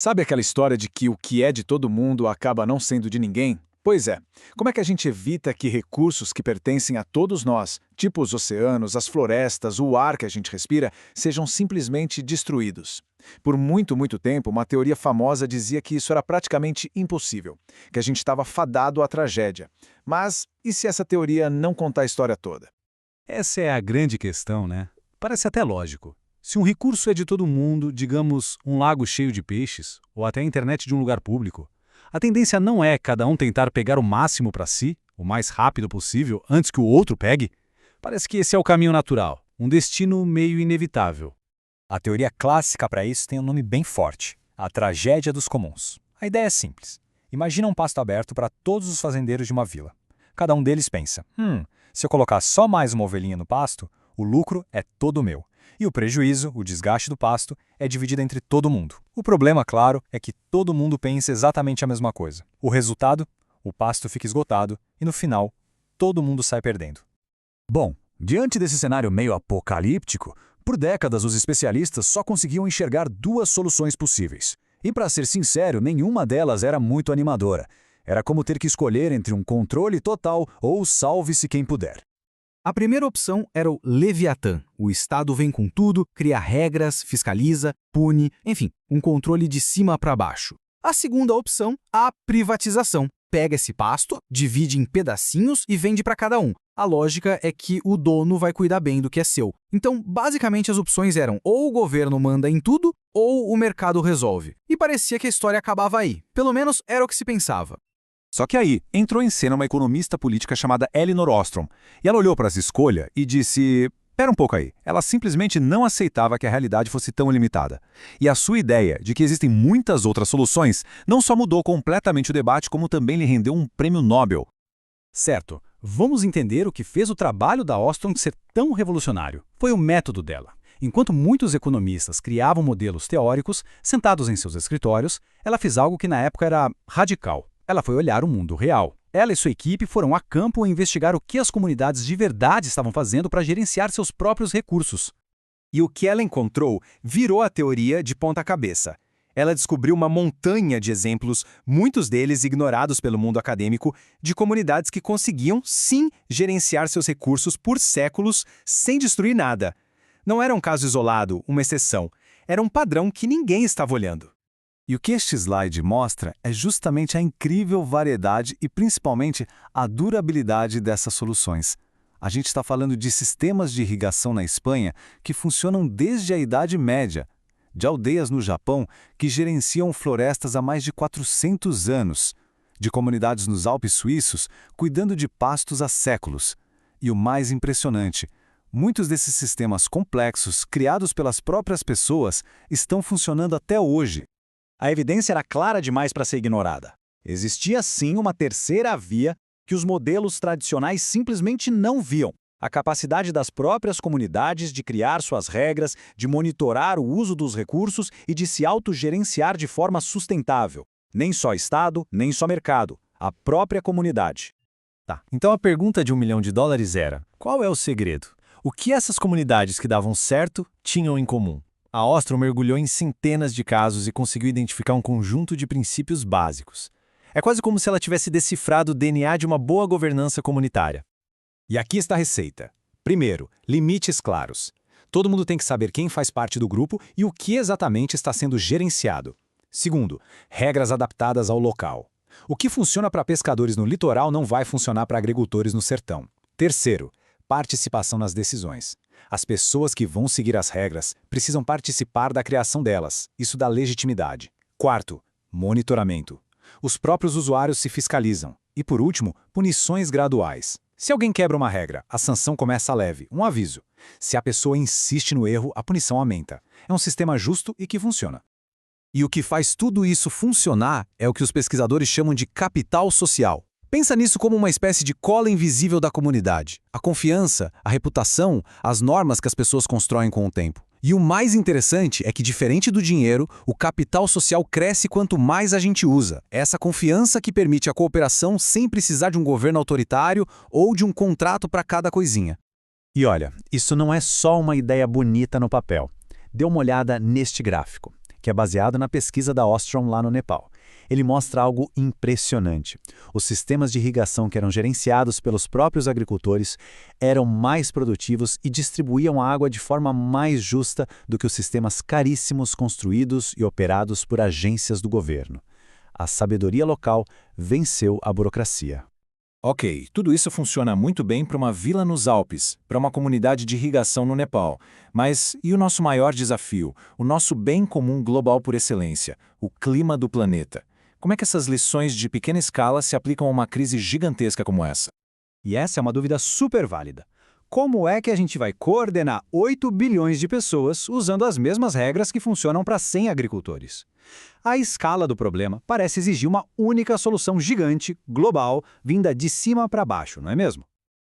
Sabe aquela história de que o que é de todo mundo acaba não sendo de ninguém? Pois é. Como é que a gente evita que recursos que pertencem a todos nós, tipo os oceanos, as florestas, o ar que a gente respira, sejam simplesmente destruídos? Por muito, muito tempo, uma teoria famosa dizia que isso era praticamente impossível, que a gente estava fadado à tragédia. Mas e se essa teoria não contar a história toda? Essa é a grande questão, né? Parece até lógico. Se um recurso é de todo mundo, digamos, um lago cheio de peixes, ou até a internet de um lugar público, a tendência não é cada um tentar pegar o máximo para si, o mais rápido possível, antes que o outro pegue? Parece que esse é o caminho natural, um destino meio inevitável. A teoria clássica para isso tem um nome bem forte: a tragédia dos comuns. A ideia é simples. Imagina um pasto aberto para todos os fazendeiros de uma vila. Cada um deles pensa: se eu colocar só mais uma ovelhinha no pasto, o lucro é todo meu. E o prejuízo, o desgaste do pasto, é dividido entre todo mundo. O problema, claro, é que todo mundo pensa exatamente a mesma coisa. O resultado? O pasto fica esgotado e, no final, todo mundo sai perdendo. Bom, diante desse cenário meio apocalíptico, por décadas os especialistas só conseguiam enxergar duas soluções possíveis. E, para ser sincero, nenhuma delas era muito animadora. Era como ter que escolher entre um controle total ou salve-se quem puder. A primeira opção era o Leviatã. O Estado vem com tudo, cria regras, fiscaliza, pune, enfim, um controle de cima para baixo. A segunda opção, a privatização. Pega esse pasto, divide em pedacinhos e vende para cada um. A lógica é que o dono vai cuidar bem do que é seu. Então, basicamente, as opções eram ou o governo manda em tudo, ou o mercado resolve. E parecia que a história acabava aí. Pelo menos era o que se pensava. Só que aí entrou em cena uma economista política chamada Elinor Ostrom, e ela olhou para essa escolha e disse: "Pera um pouco aí." Ela simplesmente não aceitava que a realidade fosse tão limitada. E a sua ideia de que existem muitas outras soluções não só mudou completamente o debate, como também lhe rendeu um prêmio Nobel. Certo, vamos entender o que fez o trabalho da Ostrom ser tão revolucionário. Foi o método dela. Enquanto muitos economistas criavam modelos teóricos, sentados em seus escritórios, ela fez algo que na época era radical. Ela foi olhar o mundo real. Ela e sua equipe foram a campo investigar o que as comunidades de verdade estavam fazendo para gerenciar seus próprios recursos. E o que ela encontrou virou a teoria de ponta cabeça. Ela descobriu uma montanha de exemplos, muitos deles ignorados pelo mundo acadêmico, de comunidades que conseguiam, sim, gerenciar seus recursos por séculos sem destruir nada. Não era um caso isolado, uma exceção. Era um padrão que ninguém estava olhando. E o que este slide mostra é justamente a incrível variedade e, principalmente, a durabilidade dessas soluções. A gente está falando de sistemas de irrigação na Espanha que funcionam desde a Idade Média, de aldeias no Japão que gerenciam florestas há mais de 400 anos, de comunidades nos Alpes suíços cuidando de pastos há séculos. E o mais impressionante, muitos desses sistemas complexos, criados pelas próprias pessoas, estão funcionando até hoje. A evidência era clara demais para ser ignorada. Existia sim uma terceira via que os modelos tradicionais simplesmente não viam: a capacidade das próprias comunidades de criar suas regras, de monitorar o uso dos recursos e de se autogerenciar de forma sustentável. Nem só Estado, nem só mercado, a própria comunidade. Tá, então a pergunta de $1 milhão era: qual é o segredo? O que essas comunidades que davam certo tinham em comum? A Ostrom mergulhou em centenas de casos e conseguiu identificar um conjunto de princípios básicos. É quase como se ela tivesse decifrado o DNA de uma boa governança comunitária. E aqui está a receita. Primeiro, limites claros. Todo mundo tem que saber quem faz parte do grupo e o que exatamente está sendo gerenciado. Segundo, regras adaptadas ao local. O que funciona para pescadores no litoral não vai funcionar para agricultores no sertão. Terceiro, participação nas decisões. As pessoas que vão seguir as regras precisam participar da criação delas. Isso dá legitimidade. Quarto, monitoramento. Os próprios usuários se fiscalizam. E, por último, punições graduais. Se alguém quebra uma regra, a sanção começa leve, um aviso. Se a pessoa insiste no erro, a punição aumenta. É um sistema justo e que funciona. E o que faz tudo isso funcionar é o que os pesquisadores chamam de capital social. Pensa nisso como uma espécie de cola invisível da comunidade. A confiança, a reputação, as normas que as pessoas constroem com o tempo. E o mais interessante é que, diferente do dinheiro, o capital social cresce quanto mais a gente usa. É essa confiança que permite a cooperação sem precisar de um governo autoritário ou de um contrato para cada coisinha. E olha, isso não é só uma ideia bonita no papel. Dê uma olhada neste gráfico, que que é baseado na pesquisa da Ostrom lá no Nepal. Ele mostra algo impressionante. Os sistemas de irrigação que eram gerenciados pelos próprios agricultores eram mais produtivos e distribuíam a água de forma mais justa do que os sistemas caríssimos construídos e operados por agências do governo. A sabedoria local venceu a burocracia. Ok, tudo isso funciona muito bem para uma vila nos Alpes, para uma comunidade de irrigação no Nepal. Mas e o nosso maior desafio, o nosso bem comum global por excelência, o clima do planeta? Como é que essas lições de pequena escala se aplicam a uma crise gigantesca como essa? E essa é uma dúvida super válida. Como é que a gente vai coordenar 8 bilhões de pessoas usando as mesmas regras que funcionam para 100 agricultores? A escala do problema parece exigir uma única solução gigante, global, vinda de cima para baixo, não é mesmo?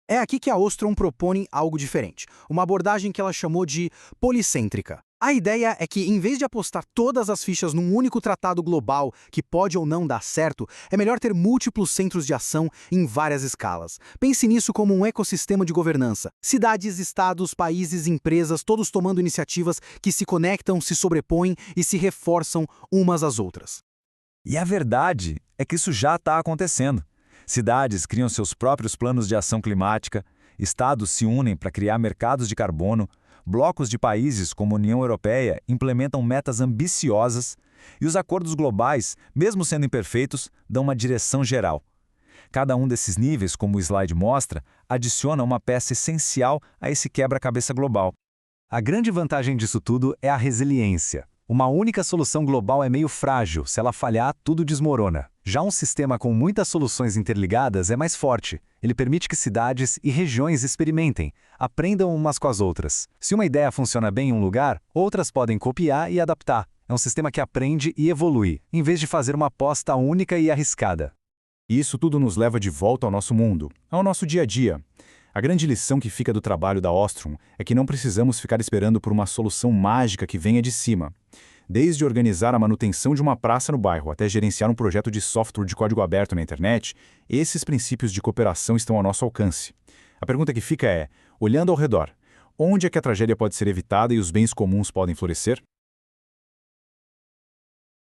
É aqui que a Ostrom propõe algo diferente, uma abordagem que ela chamou de policêntrica. A ideia é que, em vez de apostar todas as fichas num único tratado global que pode ou não dar certo, é melhor ter múltiplos centros de ação em várias escalas. Pense nisso como um ecossistema de governança. Cidades, estados, países, empresas, todos tomando iniciativas que se conectam, se sobrepõem e se reforçam umas às outras. E a verdade é que isso já está acontecendo. Cidades criam seus próprios planos de ação climática, estados se unem para criar mercados de carbono, blocos de países como a União Europeia implementam metas ambiciosas e os acordos globais, mesmo sendo imperfeitos, dão uma direção geral. Cada um desses níveis, como o slide mostra, adiciona uma peça essencial a esse quebra-cabeça global. A grande vantagem disso tudo é a resiliência. Uma única solução global é meio frágil, se ela falhar, tudo desmorona. Já um sistema com muitas soluções interligadas é mais forte. Ele permite que cidades e regiões experimentem, aprendam umas com as outras. Se uma ideia funciona bem em um lugar, outras podem copiar e adaptar. É um sistema que aprende e evolui, em vez de fazer uma aposta única e arriscada. Isso tudo nos leva de volta ao nosso mundo, ao nosso dia a dia. A grande lição que fica do trabalho da Ostrom é que não precisamos ficar esperando por uma solução mágica que venha de cima. Desde organizar a manutenção de uma praça no bairro até gerenciar um projeto de software de código aberto na internet, esses princípios de cooperação estão ao nosso alcance. A pergunta que fica é, olhando ao redor, onde é que a tragédia pode ser evitada e os bens comuns podem florescer?